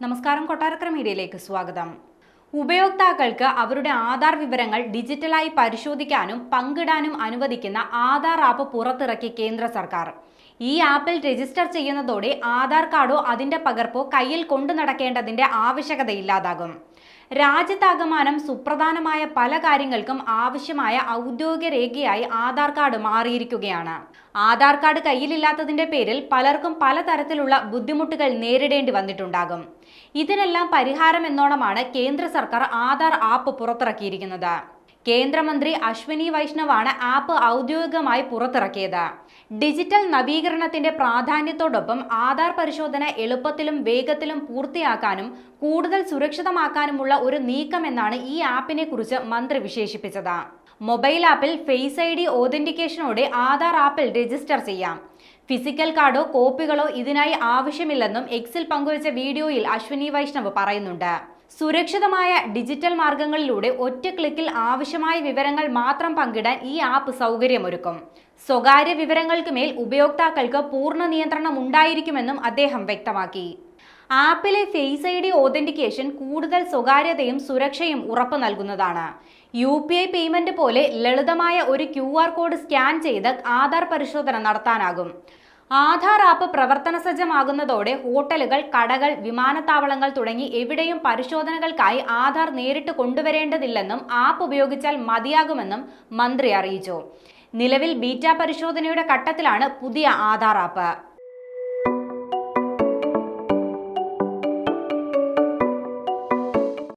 നമസ്കാരം, കൊട്ടാരക്കര മീഡിയയിലേക്ക് സ്വാഗതം. ഉപയോക്താക്കൾക്ക് അവരുടെ ആധാർ വിവരങ്ങൾ ഡിജിറ്റലായി പരിശോധിക്കാനും പങ്കിടാനും അനുവദിക്കുന്ന ആധാർ ആപ്പ് പുറത്തിറക്കി കേന്ദ്ര സർക്കാർ. ഈ ആപ്പിൽ രജിസ്റ്റർ ചെയ്യുന്നതോടെ ആധാർ കാർഡോ അതിന്റെ പകർപ്പോ കയ്യിൽ കൊണ്ടു നടക്കേണ്ടതിന്റെ ആവശ്യകതയില്ലാതാകും. രാജ്യത്താകമാനം സുപ്രധാനമായ പല കാര്യങ്ങൾക്കും ആവശ്യമായ ഔദ്യോഗിക രേഖയായി ആധാർ കാർഡ് മാറിയിരിക്കുകയാണ്. ആധാർ കാർഡ് കയ്യിലില്ലാത്തതിന്റെ പേരിൽ പലർക്കും പലതരത്തിലുള്ള ബുദ്ധിമുട്ടുകൾ നേരിടേണ്ടി വന്നിട്ടുണ്ടാകും. ഇതിനെല്ലാം പരിഹാരം എന്നോണമാണ് കേന്ദ്ര സർക്കാർ ആധാർ ആപ്പ് പുറത്തിറക്കിയിരിക്കുന്നത്. കേന്ദ്രമന്ത്രി അശ്വിനി വൈഷ്ണവാണ് ആപ്പ് ഔദ്യോഗികമായി പുറത്തിറക്കിയത്. ഡിജിറ്റൽ നവീകരണത്തിന്റെ പ്രാധാന്യത്തോടൊപ്പം ആധാർ പരിശോധന എളുപ്പത്തിലും വേഗത്തിലും പൂർത്തിയാക്കാനും കൂടുതൽ സുരക്ഷിതമാക്കാനുമുള്ള ഒരു നീക്കമെന്നാണ് ഈ ആപ്പിനെ കുറിച്ച് മന്ത്രി വിശേഷിപ്പിച്ചത്. മൊബൈൽ ആപ്പിൽ ഫേസ് ID ഓതന്റിക്കേഷനോടെ ആധാർ ആപ്പിൽ രജിസ്റ്റർ ചെയ്യാം. ഫിസിക്കൽ കാർഡോ കോപ്പികളോ ഇതിനായി ആവശ്യമില്ലെന്നും എക്സിൽ പങ്കുവച്ച വീഡിയോയിൽ അശ്വിനി വൈഷ്ണവ് പറയുന്നുണ്ട്. സുരക്ഷിതമായ ഡിജിറ്റൽ മാർഗങ്ങളിലൂടെ ഒറ്റ ക്ലിക്കിൽ ആവശ്യമായ വിവരങ്ങൾ മാത്രം പങ്കിടാൻ ഈ ആപ്പ് സൗകര്യമൊരുക്കും. സ്വകാര്യ വിവരങ്ങൾക്ക് മേൽ ഉപയോക്താക്കൾക്ക് പൂർണ്ണ നിയന്ത്രണം ഉണ്ടായിരിക്കുമെന്നും അദ്ദേഹം വ്യക്തമാക്കി. ആപ്പിലെ ഫേസ് ID ഓതന്റിക്കേഷൻ കൂടുതൽ സ്വകാര്യതയും സുരക്ഷയും ഉറപ്പു നൽകുന്നതാണ്. UPI പേയ്മെന്റ് പോലെ ലളിതമായ ഒരു QR കോഡ് സ്കാൻ ചെയ്ത് ആധാർ പരിശോധന നടത്താനാകും. ആധാർ ആപ്പ് പ്രവർത്തന സജ്ജമാകുന്നതോടെ ഹോട്ടലുകൾ, കടകൾ, വിമാനത്താവളങ്ങൾ തുടങ്ങി എവിടെയും പരിശോധനകൾക്കായി ആധാർ നേരിട്ട് കൊണ്ടുവരേണ്ടതില്ലെന്നും ആപ്പ് ഉപയോഗിച്ചാൽ മതിയാകുമെന്നും മന്ത്രി അറിയിച്ചു. നിലവിൽ ബീറ്റ പരിശോധനയുടെ ഘട്ടത്തിലാണ് പുതിയ ആധാർ ആപ്പ്.